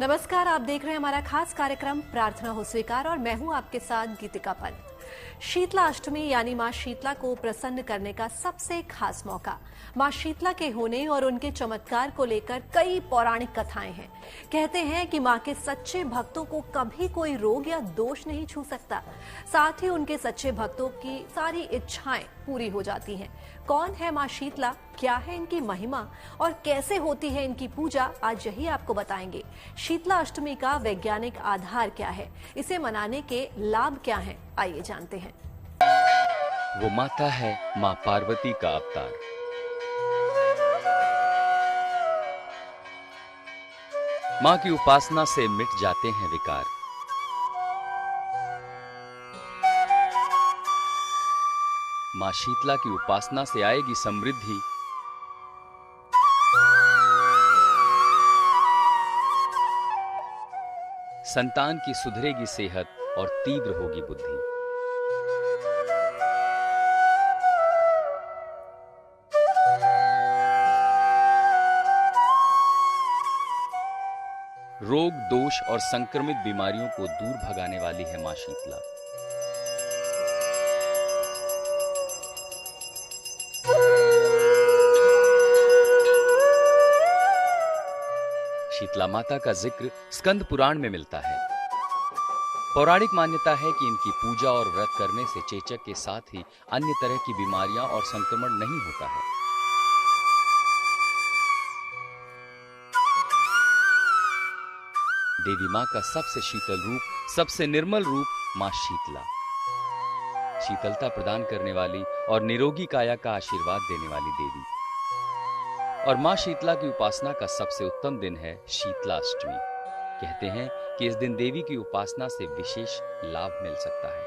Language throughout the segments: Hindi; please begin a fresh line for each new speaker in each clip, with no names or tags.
नमस्कार, आप देख रहे हैं हमारा खास कार्यक्रम प्रार्थना हो स्वीकार और मैं हूं आपके साथ गीतिका पंत। शीतला अष्टमी यानी मां शीतला को प्रसन्न करने का सबसे खास मौका। मां शीतला के होने और उनके चमत्कार को लेकर कई पौराणिक कथाएं हैं। कहते हैं कि मां के सच्चे भक्तों को कभी कोई रोग या दोष नहीं छू सकता। साथ ही उनके सच्चे भक्तों की सारी इच्छाएं पूरी हो जाती हैं। कौन है मां शीतला, क्या है इनकी महिमा और कैसे होती है इनकी पूजा, आज यही आपको बताएंगे। शीतला अष्टमी का वैज्ञानिक आधार क्या है, इसे मनाने के लाभ क्या हैं, आइए जानते हैं।
वो माता है मां पार्वती का अवतार। मां की उपासना से मिट जाते हैं विकार। मां शीतला की उपासना से आएगी समृद्धि। संतान की सुधरेगी सेहत और तीव्र होगी बुद्धि। रोग, दोष और संक्रमित बीमारियों को दूर भगाने वाली है मां शीतला। शीतला माता का जिक्र स्कंद पुराण में मिलता है। पौराणिक मान्यता है कि इनकी पूजा और व्रत करने से चेचक के साथ ही अन्य तरह की बीमारियां और संक्रमण नहीं होता है। देवी मां का सबसे शीतल रूप, सबसे निर्मल रूप मां शीतला। शीतलता प्रदान करने वाली और निरोगी काया का आशीर्वाद देने वाली देवी। और मां शीतला की उपासना का सबसे उत्तम दिन है शीतला अष्टमी। कहते हैं कि इस दिन देवी की उपासना से विशेष लाभ मिल सकता है।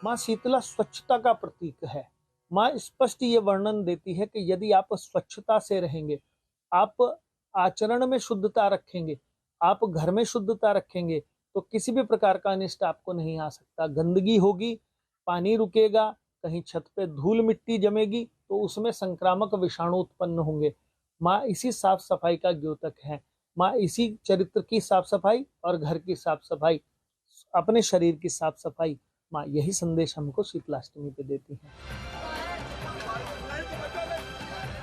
मां शीतला स्वच्छता का प्रतीक है। मां स्पष्ट ये वर्णन देती है कि यदि आप स्वच्छता से रहेंगे, आप आचरण में शुद्धता रखेंगे, आप घर में शुद्धता रखेंगे, तो किसी भी प्रकार का अनिष्ट आपको नहीं आ सकता। गंदगी होगी, पानी रुकेगा, कहीं छत पे धूल मिट्टी जमेगी तो उसमें संक्रामक विषाणु उत्पन्न होंगे। माँ इसी साफ सफाई का द्योतक है। माँ इसी चरित्र की साफ सफाई और घर की साफ सफाई, अपने शरीर की साफ सफाई, माँ यही संदेश हमको शीतलाष्टमी पे देती है।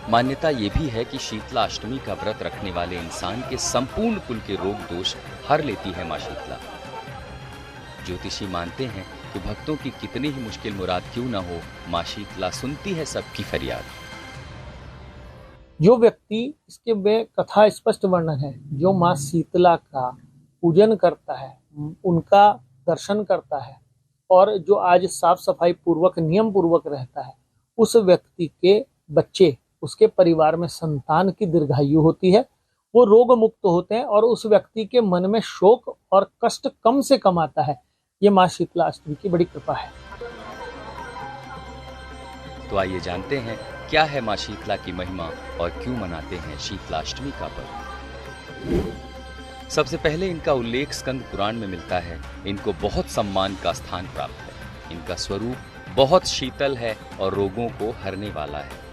मान्यता ये भी है कि शीतला अष्टमी का व्रत रखने वाले इंसान के संपूर्ण कुल के रोग दोष हर लेती है मां शीतला। ज्योतिषी मानते हैं कि भक्तों की कितनी ही मुश्किल मुराद क्यों न हो, मां शीतला सुनती है सबकी फरियाद।
जो व्यक्ति, इसके में कथा स्पष्ट वर्णन है, जो मां शीतला का पूजन करता है, उनका दर्शन करता है और जो आज साफ सफाई पूर्वक, नियम पूर्वक रहता है, उस व्यक्ति के बच्चे, उसके परिवार में संतान की दीर्घायु होती है, वो रोग मुक्त होते हैं और उस व्यक्ति के मन में शोक और कष्ट कम से कम आता है। ये मां शीतला अष्टमी की बड़ी कृपा है।
तो आइए जानते हैं क्या है मां शीतला की महिमा और क्यों मनाते हैं शीतला अष्टमी का पर्व। सबसे पहले इनका उल्लेख स्कंद पुराण में मिलता है। इनको बहुत सम्मान का स्थान प्राप्त है। इनका स्वरूप बहुत शीतल है और रोगों को हरने वाला है।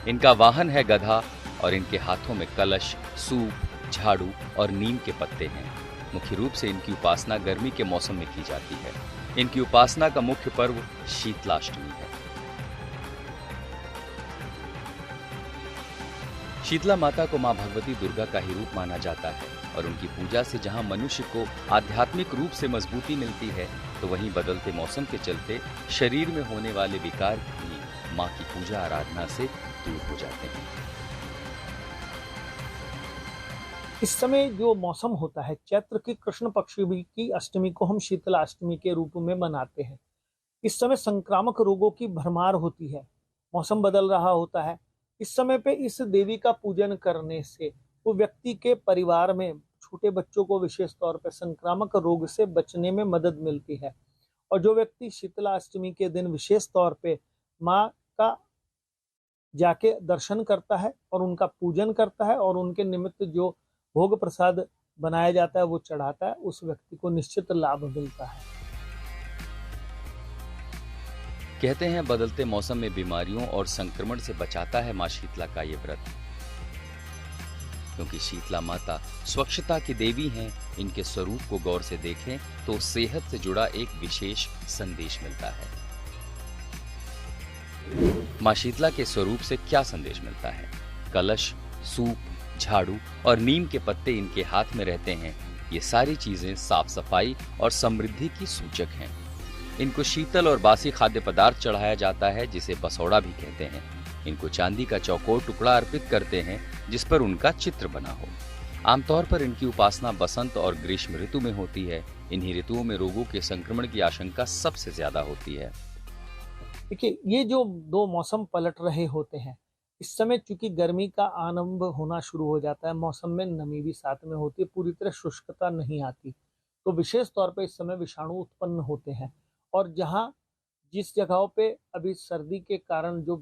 इनका वाहन है गधा और इनके हाथों में कलश, सूप, झाड़ू और नीम के पत्ते हैं। मुख्य रूप से इनकी उपासना गर्मी के मौसम में की जाती है। इनकी उपासना का मुख्य पर्व शीतलाष्टमी है। शीतला माता को मां भगवती दुर्गा का ही रूप माना जाता है और उनकी पूजा से जहां मनुष्य को आध्यात्मिक रूप से मजबूती मिलती है, तो वहीं बदलते मौसम के चलते शरीर में होने वाले विकार भी मां की पूजा आराधना से दूर हो जाते हैं।
इस समय जो मौसम होता है, चैत्र की कृष्ण पक्ष की अष्टमी को हम शीतला अष्टमी के रूप में मनाते हैं। इस समय संक्रामक रोगों की भरमार होती है, मौसम बदल रहा होता है। इस समय पे इस देवी का पूजन करने से वो व्यक्ति के परिवार में छोटे बच्चों को विशेष तौर पर संक्रामक रोग से बचने में मदद मिलती है। और जो व्यक्ति शीतला अष्टमी के दिन विशेष तौर पे माँ का जाके दर्शन करता है और उनका पूजन करता है और उनके निमित्त जो भोग प्रसाद बनाया जाता है वो चढ़ाता है, उस व्यक्ति को निश्चित लाभ मिलता है।
कहते हैं बदलते मौसम में बीमारियों और संक्रमण से बचाता है मां शीतला का ये व्रत। क्योंकि शीतला माता स्वच्छता की देवी हैं। इनके स्वरूप को गौर से देखें तो सेहत से जुड़ा एक विशेष संदेश मिलता है। मां शीतला के स्वरूप से क्या संदेश मिलता है? कलश, सूप, झाड़ू और नीम के पत्ते इनके हाथ में रहते हैं। ये सारी चीजें साफ सफाई और समृद्धि की सूचक हैं। इनको शीतल और बासी खाद्य पदार्थ चढ़ाया जाता है, जिसे बसौड़ा भी कहते हैं। इनको चांदी का चौकोर टुकड़ा अर्पित करते हैं, जिस पर उनका चित्र बना हो। आमतौर पर इनकी उपासना बसंत और ग्रीष्म ऋतु में होती है। इन्हीं ऋतुओं में रोगों के संक्रमण की आशंका सबसे ज्यादा होती है।
देखिए, ये जो दो मौसम पलट रहे होते हैं, इस समय चूंकि गर्मी का आरंभ होना शुरू हो जाता है, मौसम में नमी भी साथ में होती है, पूरी तरह शुष्कता नहीं आती, तो विशेष तौर पे इस समय विषाणु उत्पन्न होते हैं। और जहाँ जिस जगहों पे अभी सर्दी के कारण जो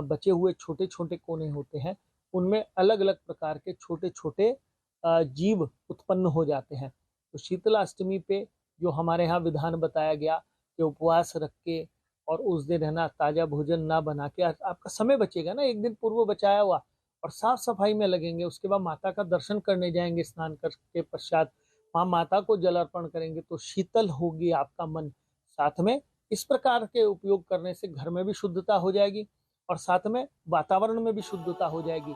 बचे हुए छोटे छोटे कोने होते हैं, उनमें अलग अलग प्रकार के छोटे छोटे जीव उत्पन्न हो जाते हैं। तो शीतला अष्टमी पे जो हमारे यहाँ विधान बताया गया कि उपवास रख के और उस दिन है ना ताजा भोजन ना बना के, आपका समय बचेगा ना, एक दिन पूर्व बचाया हुआ, और साफ सफाई में लगेंगे। उसके बाद माता का दर्शन करने जाएंगे, स्नान करके पश्चात वहाँ माता को जल अर्पण करेंगे, तो शीतल होगी आपका मन। साथ में इस प्रकार के उपयोग करने से घर में भी शुद्धता हो जाएगी और साथ में वातावरण में भी शुद्धता हो जाएगी।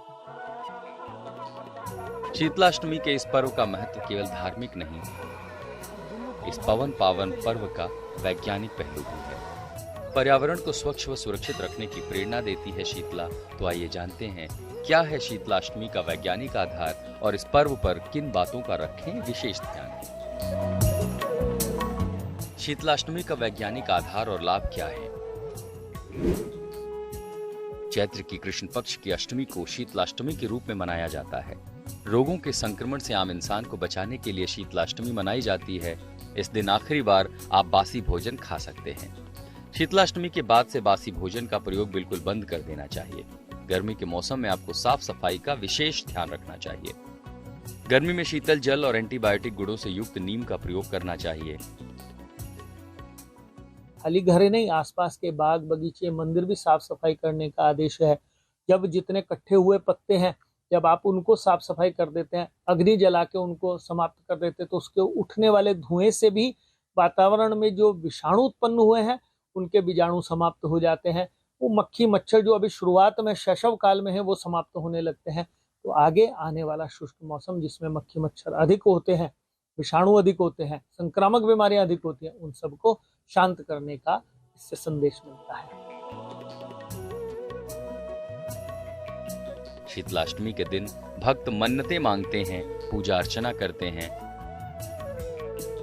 शीतलाष्टमी के इस पर्व का महत्व केवल धार्मिक नहीं, इस पवन पावन पर्व का वैज्ञानिक पहलू भी है। पर्यावरण को स्वच्छ व सुरक्षित रखने की प्रेरणा देती है शीतला। तो आइए जानते हैं क्या है शीतलाष्टमी का वैज्ञानिक आधार और इस पर्व पर किन बातों का रखें विशेष ध्यान। शीतलाष्टमी का वैज्ञानिक आधार और लाभ क्या है? चैत्र की कृष्ण पक्ष की अष्टमी को शीतलाष्टमी के रूप में मनाया जाता है। रोगों के संक्रमण से आम इंसान को बचाने के लिए शीतलाष्टमी मनाई जाती है। इस दिन आखिरी बार आप बासी भोजन खा सकते हैं। शीतलाष्टमी के बाद से बासी भोजन का प्रयोग बिल्कुल बंद कर देना चाहिए। गर्मी के मौसम में आपको साफ सफाई का विशेष ध्यान रखना चाहिए। गर्मी में शीतल जल और एंटीबायोटिक गुणों से युक्त नीम का प्रयोग करना चाहिए।
खाली घरे नहीं, आसपास के बाग बगीचे मंदिर भी साफ सफाई करने का आदेश है। जब जितने इकट्ठे हुए पत्ते हैं, जब आप उनको साफ सफाई कर देते हैं, अग्नि जला के उनको समाप्त कर देते हैं, तो उसके उठने वाले धुएं से भी वातावरण में जो विषाणु उत्पन्न हुए हैं उनके बीजाणु समाप्त हो जाते हैं। वो मक्खी मच्छर जो अभी शुरुआत में शैशव काल में है वो समाप्त होने लगते हैं। तो आगे आने वाला शुष्क मौसम जिसमें मक्खी मच्छर अधिक होते हैं, विषाणु अधिक होते हैं, संक्रामक बीमारियां अधिक होती हैं, उन सबको शांत करने का इससे संदेश मिलता है।
शीतलाष्टमी के दिन भक्त मन्नतें मांगते हैं, पूजा अर्चना करते हैं।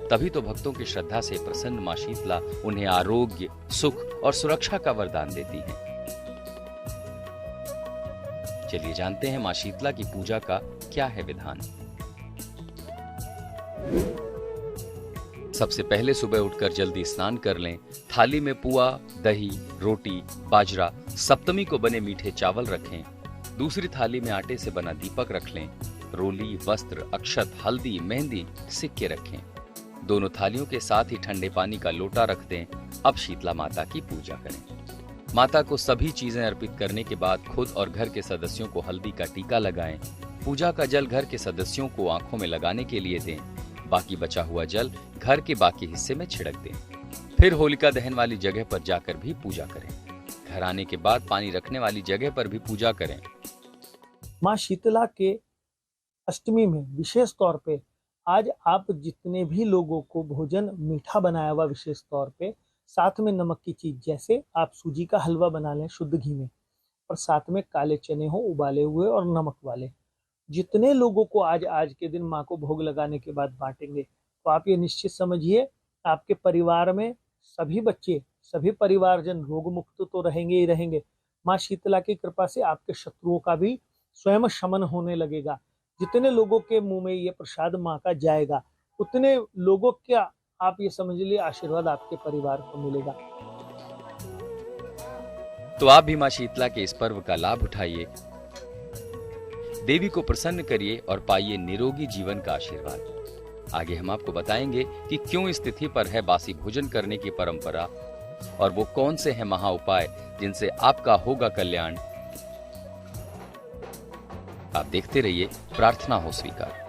तभी तो भक्तों की श्रद्धा से प्रसन्न मां शीतला उन्हें आरोग्य, सुख और सुरक्षा का वरदान देती हैं। चलिए जानते हैं मां शीतला की पूजा का क्या है विधान। सबसे पहले सुबह उठकर जल्दी स्नान कर लें। थाली में पुआ, दही, रोटी, बाजरा, सप्तमी को बने मीठे चावल रखें। दूसरी थाली में आटे से बना दीपक रख लें। रोली, वस्त्र, अक्षत, हल्दी, मेहंदी, सिक्के रखें। दोनों थालियों के साथ ही ठंडे पानी का लोटा रख दें। अब शीतला माता की पूजा करें। माता को सभी चीजें अर्पित करने के बाद खुद और घर के सदस्यों को हल्दी का टीका लगाएं। पूजा का जल घर के सदस्यों को आंखों में लगाने के लिए दें। बाकी बचा हुआ जल घर के बाकी हिस्से में छिड़क दें। फिर होलिका दहन वाली जगह पर जाकर भी पूजा करें। घर आने के बाद पानी रखने वाली जगह पर भी पूजा करें।
मां शीतला के अष्टमी में विशेष तौर पे आज आप जितने भी लोगों को भोजन मीठा बनाया हुआ, विशेष तौर पे साथ में नमक की चीज, जैसे आप सूजी का हलवा बना लें शुद्ध घी में, और साथ में काले चने हो उबाले हुए और नमक वाले, जितने लोगों को आज के दिन माँ को भोग लगाने के बाद बांटेंगे, तो आप ये निश्चित समझिए आपके परिवार में सभी बच्चे, सभी परिवारजन रोग मुक्त तो रहेंगे ही रहेंगे। माँ शीतला की कृपा से आपके शत्रुओं का भी स्वयं शमन होने लगेगा। जितने लोगों के मुंह में ये प्रसाद माँ का जाएगा, उतने लोगों का आप ये समझ लीजिए आशीर्वाद आपके परिवार को मिलेगा।
तो आप भी मां शीतला के इस पर्व का लाभ उठाइए, देवी को प्रसन्न करिए और पाइए निरोगी जीवन का आशीर्वाद। आगे हम आपको बताएंगे कि क्यों इस तिथि पर है बासी भोजन करने की परंपरा और वो कौन से हैं महा उपाय जिनसे आपका होगा कल्याण। आप देखते रहिए प्रार्थना हो स्वीकार।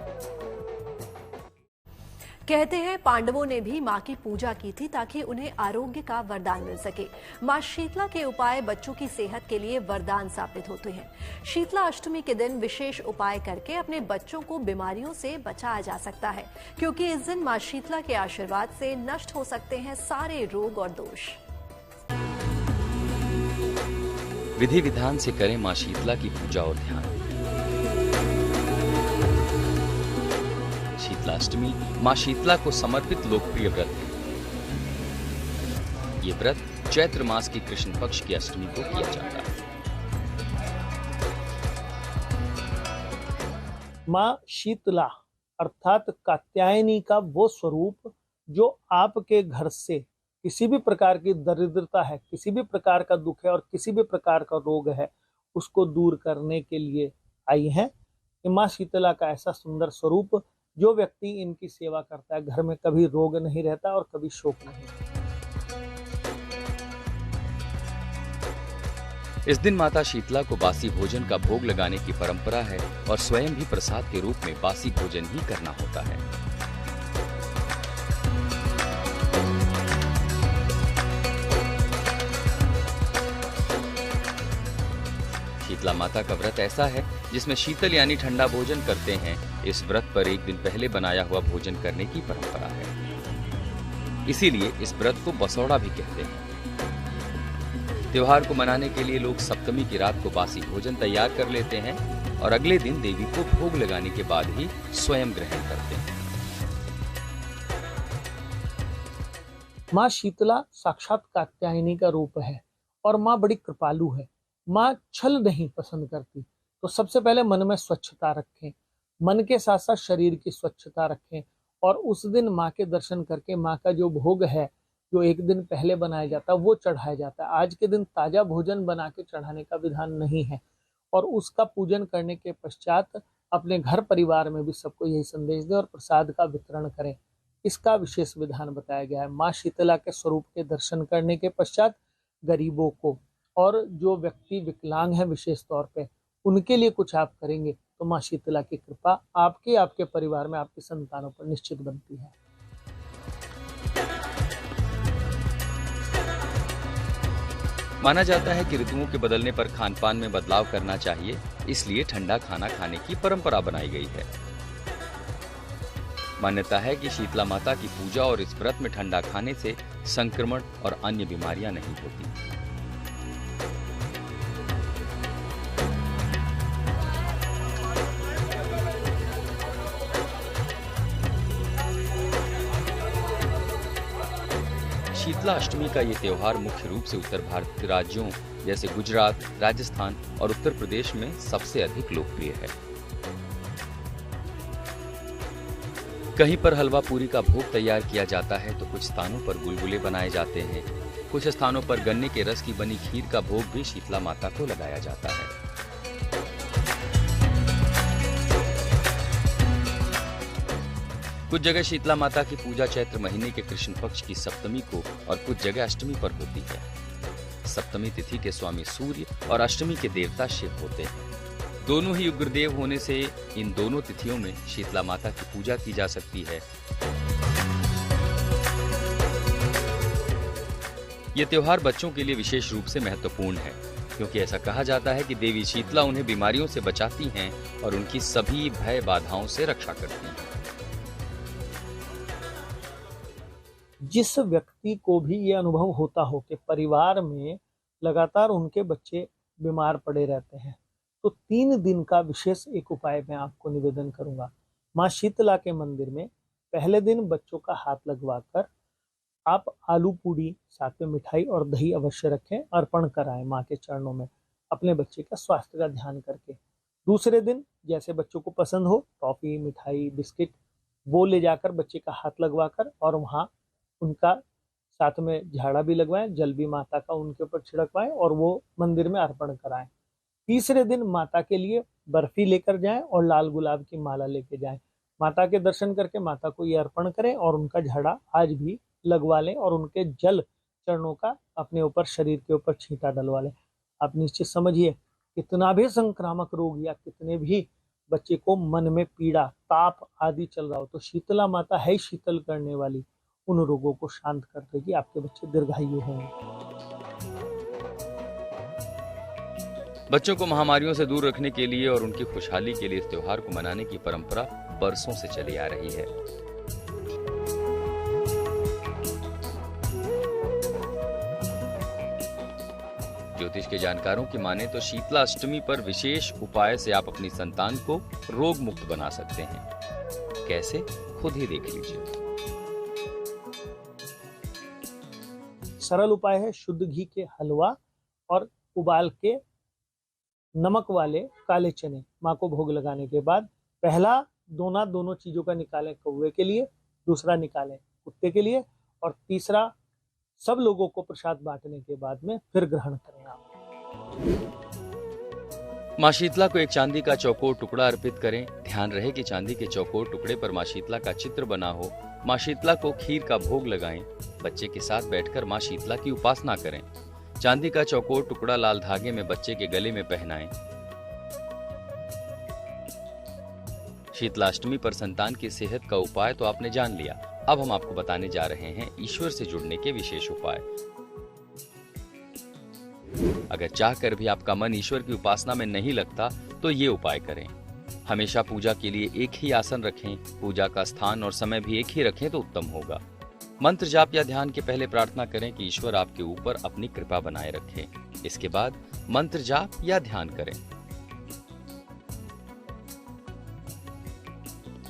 कहते हैं पांडवों ने भी मां की पूजा की थी ताकि उन्हें आरोग्य का वरदान मिल सके। मां शीतला के उपाय बच्चों की सेहत के लिए वरदान साबित होते हैं। शीतला अष्टमी के दिन विशेष उपाय करके अपने बच्चों को बीमारियों से बचाया जा सकता है, क्योंकि इस दिन मां शीतला के आशीर्वाद से नष्ट हो सकते हैं सारे रोग और दोष।
विधि विधान से करें मां शीतला की पूजा और ध्यान। शीतलाष्टमी मां शीतला को समर्पित लोकप्रिय व्रत है। ये व्रत चैत्र मास की कृष्ण पक्ष की अष्टमी को किया जाता है।
मां शीतला अर्थात कात्यायनी का वो स्वरूप जो आपके घर से किसी भी प्रकार की दरिद्रता है, किसी भी प्रकार का दुख है और किसी भी प्रकार का रोग है, उसको दूर करने के लिए आई है। मां शीतला का ऐसा सुंदर स्वरूप, जो व्यक्ति इनकी सेवा करता है, घर में कभी रोग नहीं रहता और कभी शोक नहीं।
इस दिन माता शीतला को बासी भोजन का भोग लगाने की परंपरा है और स्वयं भी प्रसाद के रूप में बासी भोजन ही करना होता है। शीतला माता का व्रत ऐसा है जिसमें शीतल यानी ठंडा भोजन करते हैं। इस व्रत पर एक दिन पहले बनाया हुआ भोजन करने की परंपरा है, इसीलिए इस व्रत को बसौड़ा भी कहते हैं। त्योहार को मनाने के लिए लोग सप्तमी की रात को बासी भोजन तैयार कर लेते हैं और अगले दिन देवी को भोग लगाने के बाद ही स्वयं ग्रहण करते हैं।
मां शीतला साक्षात कात्यायनी का रूप है और मां बड़ी कृपालु है। मां छल नहीं पसंद करती, तो सबसे पहले मन में स्वच्छता रखें, मन के साथ साथ शरीर की स्वच्छता रखें और उस दिन मां के दर्शन करके मां का जो भोग है, जो एक दिन पहले बनाया जाता है, वो चढ़ाया जाता है। आज के दिन ताजा भोजन बना के चढ़ाने का विधान नहीं है और उसका पूजन करने के पश्चात अपने घर परिवार में भी सबको यही संदेश दें और प्रसाद का वितरण करें। इसका विशेष विधान बताया गया है। मां शीतला के स्वरूप के दर्शन करने के पश्चात गरीबों को और जो व्यक्ति विकलांग है विशेष तौर पे, उनके लिए कुछ आप करेंगे तो मां शीतला की कृपा आपके परिवार में, आपकी संतानों पर निश्चित बनती है।
माना जाता है कि ऋतुओं के बदलने पर खान पान में बदलाव करना चाहिए, इसलिए ठंडा खाना खाने की परंपरा बनाई गई है। मान्यता है कि शीतला माता की पूजा और इस व्रत में ठंडा खाने से संक्रमण और अन्य बीमारियां नहीं होती। शीतला अष्टमी का ये त्योहार मुख्य रूप से उत्तर भारत के राज्यों जैसे गुजरात, राजस्थान और उत्तर प्रदेश में सबसे अधिक लोकप्रिय है। कहीं पर हलवा पूरी का भोग तैयार किया जाता है, तो कुछ स्थानों पर गुलगुले बनाए जाते हैं। कुछ स्थानों पर गन्ने के रस की बनी खीर का भोग भी शीतला माता को लगाया जाता है। कुछ जगह शीतला माता की पूजा चैत्र महीने के कृष्ण पक्ष की सप्तमी को और कुछ जगह अष्टमी पर होती है। सप्तमी तिथि के स्वामी सूर्य और अष्टमी के देवता शिव होते हैं। दोनों ही उग्रदेव होने से इन दोनों तिथियों में शीतला माता की पूजा की जा सकती है। यह त्योहार बच्चों के लिए विशेष रूप से महत्वपूर्ण है, क्योंकि ऐसा कहा जाता है कि देवी शीतला उन्हें बीमारियों से बचाती हैं और उनकी सभी भय बाधाओं से रक्षा करती हैं।
जिस व्यक्ति को भी ये अनुभव होता हो कि परिवार में लगातार उनके बच्चे बीमार पड़े रहते हैं, तो 3 दिन का विशेष एक उपाय मैं आपको निवेदन करूंगा। मां शीतला के मंदिर में पहले दिन बच्चों का हाथ लगवाकर आप आलू पूड़ी, साथ में मिठाई और दही अवश्य रखें, अर्पण कराएं मां के चरणों में, अपने बच्चे का स्वास्थ्य का ध्यान करके। दूसरे दिन जैसे बच्चों को पसंद हो, टॉफी, मिठाई, बिस्किट, वो ले जाकर बच्चे का हाथ लगवाकर और वहां उनका साथ में झाड़ा भी लगवाएं, जल भी माता का उनके ऊपर छिड़कवाएं और वो मंदिर में अर्पण कराएं। तीसरे दिन माता के लिए बर्फी लेकर जाएं और लाल गुलाब की माला लेके जाएं। माता के दर्शन करके माता को ये अर्पण करें और उनका झाड़ा आज भी लगवा लें और उनके जल चरणों का अपने ऊपर, शरीर के ऊपर छींटा डलवा लें। आप निश्चित समझिए कितना भी संक्रामक रोग या कितने भी बच्चे को मन में पीड़ा, ताप आदि चल रहा हो, तो शीतला माता है शीतल करने वाली, उन रोगों को शांत कर देगी, आपके बच्चे दीर्घायु होंगे।
बच्चों को महामारियों से दूर रखने के लिए और उनकी खुशहाली के लिए इस त्योहार को मनाने की परंपरा बरसों से चली आ रही है। ज्योतिष के जानकारों की माने तो शीतला अष्टमी पर विशेष उपाय से आप अपनी संतान को रोग मुक्त बना सकते हैं। कैसे, खुद ही देख लीजिए।
सरल उपाय है, शुद्ध घी के हलवा और उबाल के नमक वाले काले चने माँ को भोग लगाने के बाद पहला दोना दोनों चीजों का निकालें कौवे के लिए, दूसरा निकालें कुत्ते के लिए, और तीसरा सब लोगों को प्रसाद बांटने के बाद में फिर ग्रहण करें आप।
माँ शीतला को एक चांदी का चौकोर टुकड़ा अर्पित करें। ध्यान रहे कि चांदी के चौकोर टुकड़े पर माँ शीतला का चित्र बना हो। माँ शीतला को खीर का भोग लगाएं। बच्चे के साथ बैठकर माँ शीतला की उपासना करें। चांदी का चौकोर टुकड़ा लाल धागे में बच्चे के गले में पहनाएं। शीतलाष्टमी पर संतान की सेहत का उपाय तो आपने जान लिया। अब हम आपको बताने जा रहे हैं ईश्वर से जुड़ने के विशेष उपाय। अगर चाहकर भी आपका मन ईश्वर की उपासना में नहीं लगता तो ये उपाय करें। हमेशा पूजा के लिए एक ही आसन रखें। पूजा का स्थान और समय भी एक ही रखें तो उत्तम होगा। मंत्र जाप या ध्यान के पहले प्रार्थना करें कि ईश्वर आपके ऊपर अपनी कृपा बनाए रखे। इसके बाद मंत्र जाप या ध्यान करें।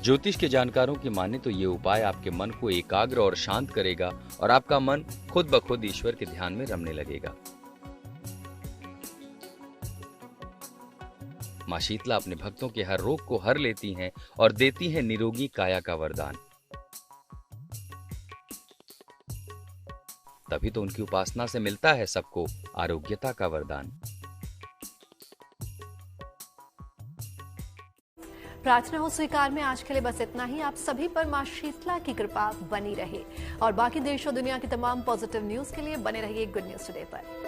ज्योतिष के जानकारों की माने तो ये उपाय आपके मन को एकाग्र और शांत करेगा और आपका मन खुद ब खुद ईश्वर के ध्यान में रमने लगेगा। माँ शीतला अपने भक्तों के हर रोग को हर लेती हैं और देती हैं निरोगी काया का वरदान। तभी तो उनकी उपासना से मिलता है सबको आरोग्यता का वरदान।
प्रार्थना हो स्वीकार में आज के लिए बस इतना ही। आप सभी पर मां शीतला की कृपा बनी रहे और बाकी देश और दुनिया की तमाम पॉजिटिव न्यूज के लिए बने रहिए गुड न्यूज टुडे पर।